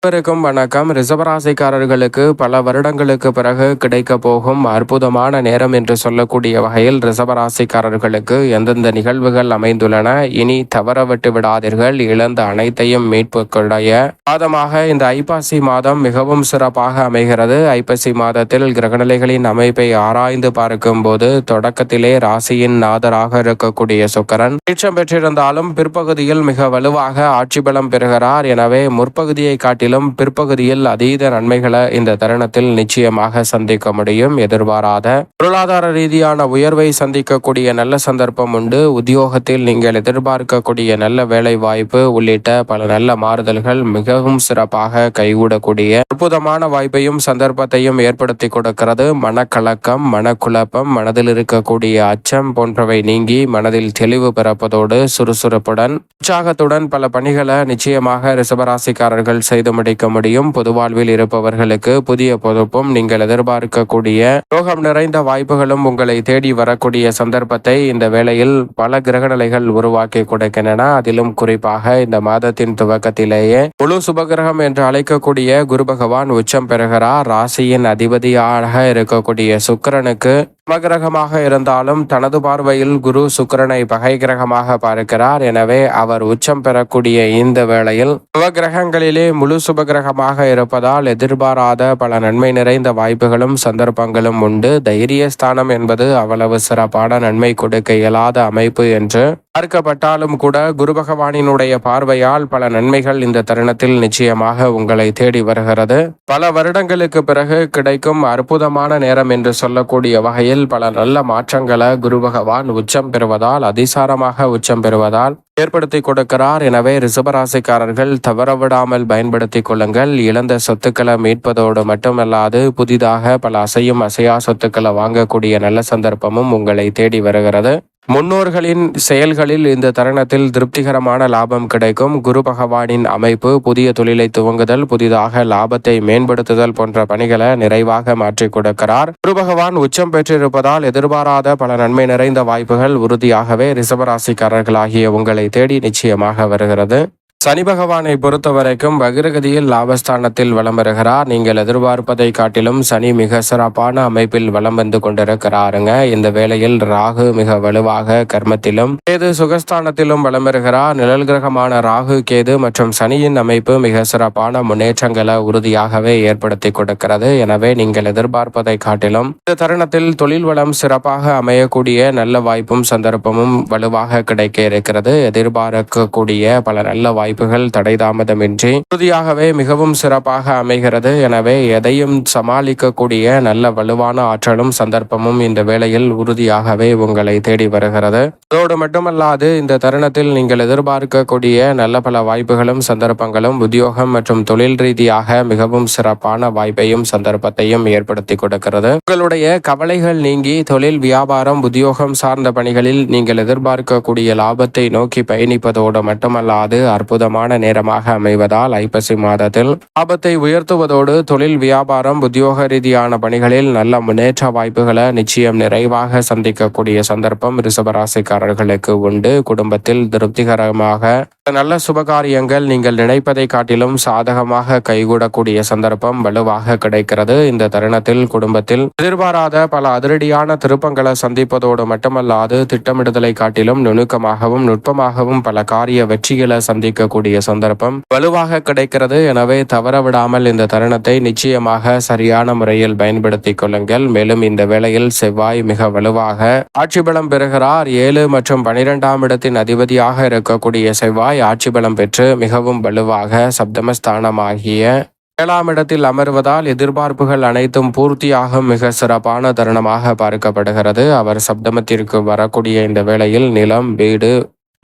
அனைவருக்கும் வணக்கம். ரிஷபராசிக்காரர்களுக்கு பல வருடங்களுக்கு பிறகு கிடைக்க போகும் அற்புதமான நேரம் என்று சொல்லக்கூடிய வகையில் ரிஷபராசிக்காரர்களுக்கு எந்தெந்த நிகழ்வுகள் அமைந்துள்ளன, இனி தவறவிட்டு விடாதீர்கள். இழந்த அனைத்தையும் மீட்புடைய மாதமாக இந்த ஐப்பசி மாதம் மிகவும் சிறப்பாக அமைகிறது. ஐப்பசி மாதத்தில் கிரகநிலைகளின் அமைப்பை ஆராய்ந்து பார்க்கும் போது தொடக்கத்திலே ராசியின் நாதராக இருக்கக்கூடிய சுக்கிரன் நீச்சம் பெற்றிருந்தாலும் பிற்பகுதியில் மிக வலுவாக ஆட்சி பலம் பெறுகிறார். எனவே முற்பகுதியை காட்டிலும் பிற்பகுதியில் அதீத நன்மைகளை இந்த தருணத்தில் நிச்சயமாக சந்திக்க முடியும். எதிர்பாராத பொருளாதார ரீதியான உயர்வை சந்திக்கக்கூடிய நல்ல சந்தர்ப்பம் உண்டு. உத்தியோகத்தில் நீங்கள் எதிர்பார்க்கக்கூடிய நல்ல வேலை வாய்ப்பு உள்ளிட்ட பல நல்ல மாறுதல்கள் மிகவும் சிறப்பாக கைகூடக்கூடிய அற்புதமான வாய்ப்பையும் சந்தர்ப்பத்தையும் ஏற்படுத்தி கொடுக்கிறது. மனக்கலக்கம், மனக்குழப்பம், மனதில் இருக்கக்கூடிய அச்சம் போன்றவை நீங்கி மனதில் தெளிவு பிறப்பதோடு சுறுசுறுப்புடன் உற்சாகத்துடன் பல பணிகளை நிச்சயமாக ரிஷபராசிக்காரர்கள் செய்து முடிக்க முடியும். பொது வாழ்வில் இருப்பவர்களுக்கு புதிய பொறுப்பும் நீங்கள் எதிர்பார்க்கக்கூடிய யோகம் நிறைந்த வாய்ப்புகளும் உங்களை தேடி வரக்கூடிய சந்தர்ப்பத்தை இந்த வேளையில் பல கிரகநிலைகள் உருவாக்கி கொடுக்கின்றன. அதிலும் குறிப்பாக இந்த மாதத்தின் துவக்கத்திலேயே முழு சுபகிரகம் என்று அழைக்கக்கூடிய குரு பகவான் உச்சம் பெறுகிறார். ராசியின் அதிபதியாக இருக்கக்கூடிய சுக்கிரனுக்கு சமகிரகமாக இருந்தாலும் தனது பார்வையில் குரு சுக்கிரனை பகை கிரகமாக பார்க்கிறார். எனவே அவர் உச்சம் பெறக்கூடிய இந்த வேளையில் சுபகிரகங்களிலே முழு சுபகிரகமாக இருப்பதால் எதிர்பாராத பல நன்மை நிறைந்த வாய்ப்புகளும் சந்தர்ப்பங்களும் உண்டு. தைரியஸ்தானம் என்பது அவ்வளவு சிறப்பான நன்மை கொடுக்க இயலாத அமைப்பு என்று பார்க்கப்பட்டாலும் கூட குரு பகவானினுடைய பார்வையால் பல நன்மைகள் இந்த தருணத்தில் நிச்சயமாக உங்களை தேடி வருகிறது. பல வருடங்களுக்கு பிறகு கிடைக்கும் அற்புதமான நேரம் என்று சொல்லக்கூடிய வகையில் பல நல்ல மாற்றங்களை குரு பகவான் உச்சம் பெறுவதால், அதிசாரமாக உச்சம் பெறுவதால் ஏற்படுத்தி கொடுக்கிறார். எனவே ரிஷபராசிக்காரர்கள் தவறவிடாமல் பயன்படுத்திக் கொள்ளுங்கள். இழந்த சொத்துக்களை மீட்பதோடு மட்டுமல்லாது புதிதாக பல அசையும் அசையா சொத்துக்களை வாங்கக்கூடிய நல்ல சந்தர்ப்பமும் உங்களை தேடி வருகிறது. முன்னோர்களின் செயல்களில் இந்த தருணத்தில் திருப்திகரமான லாபம் கிடைக்கும். குரு பகவானின் அமைப்பு புதிய தொழிலை துவங்குதல், புதிதாக லாபத்தை மேம்படுத்துதல் போன்ற பணிகளை நிறைவாக மாற்றிக் கொடுக்கிறார். குரு பகவான் உச்சம் பெற்றிருப்பதால் எதிர்பாராத பல நன்மை நிறைந்த வாய்ப்புகள் உறுதியாகவே ரிஷபராசிக்காரர்களாகிய உங்களை தேடி நிச்சயமாக வருகிறது. சனி பகவானை பொறுத்த வரைக்கும் வக்ரகதியில் லாபஸ்தானத்தில் வலம் வருகிறார். நீங்கள் எதிர்பார்ப்பதை காட்டிலும் சனி மிக சிறப்பான அமைப்பில் வலம் வந்து கொண்டிருக்கிறாருங்க. இந்த வேளையில் ராகு மிக வலுவாக கர்மத்திலும், கேது சுகஸ்தானத்திலும் வலம் வருகிறார். நிழல் கிரகமான ராகு, கேது மற்றும் சனியின் அமைப்பு மிக சிறப்பான முன்னேற்றங்களை உறுதியாகவே ஏற்படுத்தி கொடுக்கிறது. எனவே நீங்கள் எதிர்பார்ப்பதை காட்டிலும் இந்த தருணத்தில் தொழில் வளம் சிறப்பாக அமையக்கூடிய நல்ல வாய்ப்பும் சந்தர்ப்பமும் வலுவாக கிடைக்க இருக்கிறது. எதிர்பார்க்கக்கூடிய பல நல்ல வாய்ப்புகள் தடை தாமதமின்றி உறுதியாகவே மிகவும் சிறப்பாக அமைகிறது. எனவே எதையும் சமாளிக்கக்கூடிய நல்ல வலுவான ஆற்றலும் சந்தர்ப்பமும் இந்த வேளையில் உறுதியாகவே உங்களை தேடி வருகிறது. அதோடு மட்டுமல்லாது இந்த தருணத்தில் நீங்கள் எதிர்பார்க்கக்கூடிய நல்ல பல வாய்ப்புகளும் சந்தர்ப்பங்களும் உத்தியோகம் மற்றும் தொழில் ரீதியாக மிகவும் சிறப்பான வாய்ப்பையும் சந்தர்ப்பத்தையும் ஏற்படுத்தி கொடுக்கிறது. உங்களுடைய கவலைகள் நீங்கி தொழில், வியாபாரம், உத்தியோகம் சார்ந்த பணிகளில் நீங்கள் எதிர்பார்க்கக்கூடிய லாபத்தை நோக்கி பயணிப்பதோடு மட்டுமல்லாது அற்புதமான நேரமாக அமைவதால் ஐப்பசி மாதத்தில் லாபத்தை உயர்த்துவதோடு தொழில், வியாபாரம், உத்தியோக ரீதியான பணிகளில் நல்ல முன்னேற்ற வாய்ப்புகளை நிச்சயம் நிறைவாக சந்திக்கக்கூடிய சந்தர்ப்பம் ரிஷபராசிக்காரர்களுக்கு உண்டு. குடும்பத்தில் திருப்திகரமாக நல்ல சுபகாரியங்கள் நீங்கள் நினைப்பதை காட்டிலும் சாதகமாக கைகூடக்கூடிய சந்தர்ப்பம் வலுவாக கிடைக்கிறது. இந்த தருணத்தில் குடும்பத்தில் எதிர்பாராத பல அதிரடியான திருப்பங்களை சந்திப்பதோடு மட்டுமல்லாது திட்டமிடுதலை காட்டிலும் நுணுக்கமாகவும் நுட்பமாகவும் பல காரிய வெற்றிகளை சந்திக்கக்கூடிய சந்தர்ப்பம் வலுவாக கிடைக்கிறது. எனவே தவறவிடாமல் இந்த தருணத்தை நிச்சயமாக சரியான முறையில் பயன்படுத்திக் கொள்ளுங்கள். மேலும் இந்த வேளையில் செவ்வாய் மிக வலுவாக ஆட்சி பலம் பெறுகிறார். 7 மற்றும் 12ஆம் இடத்தின் அதிபதியாக இருக்கக்கூடிய செவ்வாய் ஆட்சி பலம் பெற்று மிகவும் வலுவாக சப்தமஸ்தானமாகிய 7ஆம் இடத்தில் அமர்வதால் எதிர்பார்ப்புகள் அனைத்தும் பூர்த்தியாகும் மிக சிறப்பான தருணமாக பார்க்கப்படுகிறது. அவர் சப்தமத்திற்கு வரக்கூடிய இந்த வேளையில் நிலம், வீடு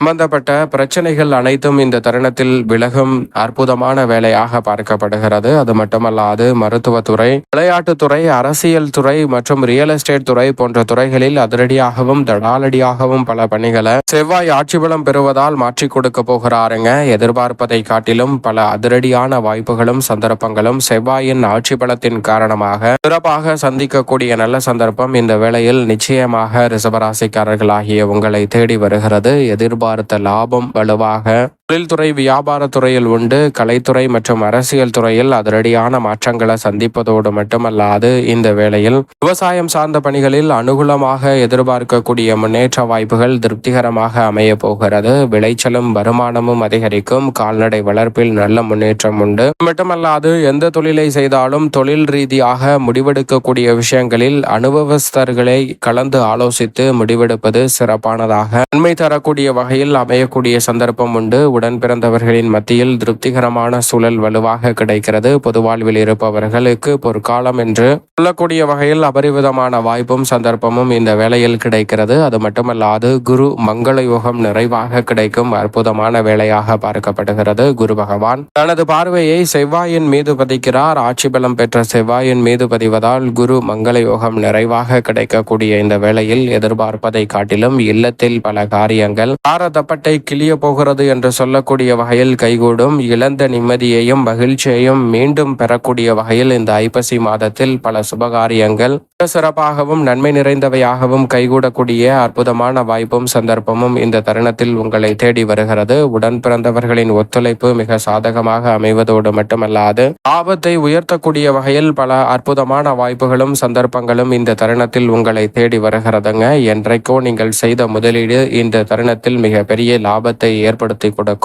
சம்பந்தப்பட்ட பிரச்சனைகள் அனைத்தும் இந்த தருணத்தில் விலகும் அற்புதமான வேலையாக பார்க்கப்படுகிறது. அது மட்டுமல்லாது மருத்துவத்துறை, விளையாட்டுத்துறை, அரசியல் துறை மற்றும் ரியல் எஸ்டேட் துறை போன்ற துறைகளில் அதிரடியாகவும் தடாலடியாகவும் பல பணிகளை செவ்வாய் ஆட்சி பலம் பெறுவதால் மாற்றி கொடுக்க போகிறாருங்க. எதிர்பார்ப்பதை காட்டிலும் பல அதிரடியான வாய்ப்புகளும் சந்தர்ப்பங்களும் செவ்வாயின் ஆட்சி பலத்தின் காரணமாக சிறப்பாக சந்திக்கக்கூடிய நல்ல சந்தர்ப்பம் இந்த வேளையில் நிச்சயமாக ரிஷபராசிக்காரர்களாகிய உங்களை தேடி வருகிறது. எதிர்பார்த்த லாபம் வலுவாக தொழில்துறை வியாபாரத்துறையில் உண்டு. கலைத்துறை மற்றும் அரசியல் துறையில் அதிரடியான மாற்றங்களை சந்திப்பதோடு மட்டுமல்லாது இந்த வேளையில் விவசாயம் சார்ந்த பணிகளில் அனுகூலமாக எதிர்பார்க்கக்கூடிய முன்னேற்ற வாய்ப்புகள் திருப்திகரமாக அமைய போகிறது. விளைச்சலும் வருமானமும் அதிகரிக்கும். கால்நடை வளர்ப்பில் நல்ல முன்னேற்றம் உண்டு. மட்டுமல்லாது எந்த தொழிலை செய்தாலும் தொழில் ரீதியாக முடிவெடுக்கக்கூடிய விஷயங்களில் அனுபவஸ்தர்களை கலந்து ஆலோசித்து முடிவெடுப்பது சிறப்பானதாக நன்மை தரக்கூடிய வகையில் அமையக்கூடிய சந்தர்ப்பம் உண்டு. உடன் பிறந்தவர்களின் மத்தியில் திருப்திகரமான சூழல் வலுவாக கிடைக்கிறது. பொது வாழ்வில் இருப்பவர்களுக்கு பொற்காலம் என்று சொல்லக்கூடிய வகையில் அபரிவிதமான வாய்ப்பும் சந்தர்ப்பமும் இந்த வேளையில் கிடைக்கிறது. அது மட்டுமல்லாது குரு மங்கள யோகம் நிறைவாக கிடைக்கும் அற்புதமான வேளையாக பார்க்கப்படுகிறது. குரு பகவான் தனது பார்வையை செவ்வாயின் மீது பதிக்கிறார். ஆட்சி பலம் பெற்ற செவ்வாயின் மீது பதிவதால் குரு மங்கள யோகம் நிறைவாக கிடைக்கக்கூடிய இந்த வேளையில் எதிர்பார்ப்பதை காட்டிலும் இல்லத்தில் பல காரியங்கள் ஆரதப்பட்டை கிளிய போகிறது என்று சொல்லக்கூடிய வகையில் கைகூடும். இழந்த நிம்மதியையும் மகிழ்ச்சியையும் மீண்டும் பெறக்கூடிய வகையில் இந்த ஐப்பசி மாதத்தில் பல சுபகாரியங்கள் சிறப்பாகவும் நன்மை நிறைந்தவையாகவும் கைகூடக்கூடிய அற்புதமான வாய்ப்பும் சந்தர்ப்பமும் இந்த தருணத்தில் உங்களை தேடி வருகிறது. உடன் பிறந்தவர்களின் ஒத்துழைப்பு மிக சாதகமாக அமைவதோடு மட்டுமல்லாது ஆபத்தை உயர்த்தக்கூடிய வகையில் பல அற்புதமான வாய்ப்புகளும் சந்தர்ப்பங்களும் இந்த தருணத்தில் உங்களை தேடி வருகிறதுங்க. என்றைக்கோ நீங்கள் செய்த முதலீடு இந்த தருணத்தில் மிக பெரிய லாபத்தை ஏற்படுத்தி கொடுக்கும்.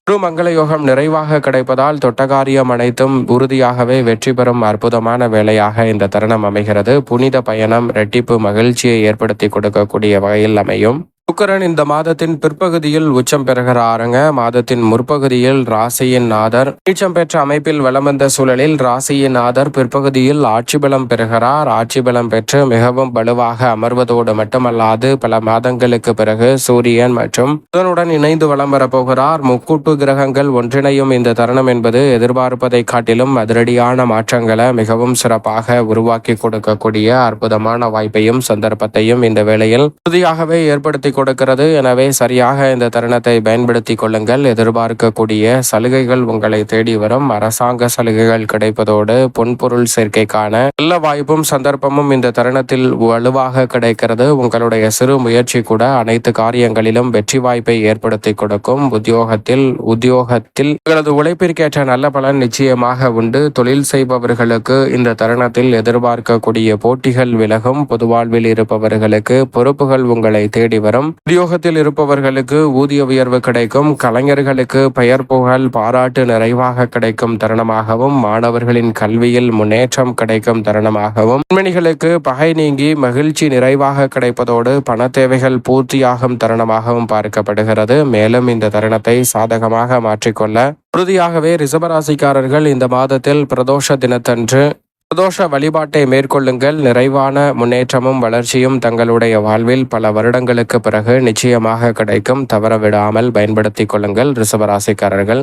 குரு மங்கள யோகம் நிறைவாக கிடைப்பதால் தொட்டகாரியம் அனைத்தும் உறுதியாகவே வெற்றி பெறும் அற்புதமான வேலையாக இந்த தருணம் அமைகிறது. புனித பயணம் இரட்டிப்பு மகிழ்ச்சியை ஏற்படுத்தி கொடுக்கக்கூடிய வகையில் அமையும். சுக்கிரன் இந்த மாதத்தின் பிற்பகுதியில் உச்சம் பெறுகிறாருங்க. மாதத்தின் முற்பகுதியில் ராசியின் நாதர் நீச்சம் பெற்ற அமைப்பில் வலம் வந்த சூழலில் ராசியின் நாதர் பிற்பகுதியில் ஆட்சி பலம் பெறுகிறார். ஆட்சி பலம் பெற்று மிகவும் வலுவாக அமர்வதோடு மட்டுமல்லாது பல மாதங்களுக்கு பிறகு சூரியன் மற்றும் புதனுடன் இணைந்து வலம் வரப்போகிறார். முக்கூட்டு கிரகங்கள் ஒன்றிணையும் இந்த தருணம் என்பது எதிர்பார்ப்பதை காட்டிலும் அதிரடியான மாற்றங்களை மிகவும் சிறப்பாக உருவாக்கி கொடுக்கக்கூடிய அற்புதமான வாய்ப்பையும் சந்தர்ப்பத்தையும் இந்த வேளையில் உறுதியாகவே ஏற்படுத்தி கொடுக்கிறது. எனவே சரியாக இந்த தருணத்தை பயன்படுத்திக் கொள்ளுங்கள். எதிர்பார்க்கக்கூடிய சலுகைகள் உங்களை தேடி வரும். அரசாங்க சலுகைகள் கிடைப்பதோடு பொன்பொருள் சேர்க்கைக்கான நல்ல வாய்ப்பும் சந்தர்ப்பமும் இந்த தருணத்தில் வலுவாக கிடைக்கிறது. உங்களுடைய சிறு முயற்சி கூட அனைத்து காரியங்களிலும் வெற்றி வாய்ப்பை ஏற்படுத்தி கொடுக்கும். உத்தியோகத்தில் உங்களது உழைப்பிற்கேற்ற நல்ல பலன் நிச்சயமாக உண்டு. தொழில் செய்பவர்களுக்கு இந்த தருணத்தில் எதிர்பார்க்கக்கூடிய போட்டிகள் விலகும். பொது வாழ்வில் இருப்பவர்களுக்கு பொறுப்புகள் உங்களை தேடி வரும். உத்தியோகத்தில் இருப்பவர்களுக்கு ஊதிய உயர்வு கிடைக்கும். கலைஞர்களுக்கு பெயர் புகழ் பாராட்டு நிறைவாக கிடைக்கும் தருணமாகவும் மாணவர்களின் கல்வியில் முன்னேற்றம் கிடைக்கும் தருணமாகவும் பெண்மணிகளுக்கு பகை நீங்கி மகிழ்ச்சி நிறைவாக கிடைப்பதோடு பண தேவைகள் பூர்த்தியாகும் தருணமாகவும் பார்க்கப்படுகிறது. மேலும் இந்த தருணத்தை சாதகமாக மாற்றிக்கொள்ள உறுதியாகவே ரிஷபராசிக்காரர்கள் இந்த மாதத்தில் பிரதோஷ தினத்தன்று பிரதோஷ வழிபாட்டை மேற்கொள்ளுங்கள். நிறைவான முன்னேற்றமும் வளர்ச்சியும் தங்களுடைய வாழ்வில் பல வருடங்களுக்கு பிறகு நிச்சயமாக கிடைக்கும். தவறவிடாமல் பயன்படுத்திக் கொள்ளுங்கள் ரிஷபராசிக்காரர்கள்.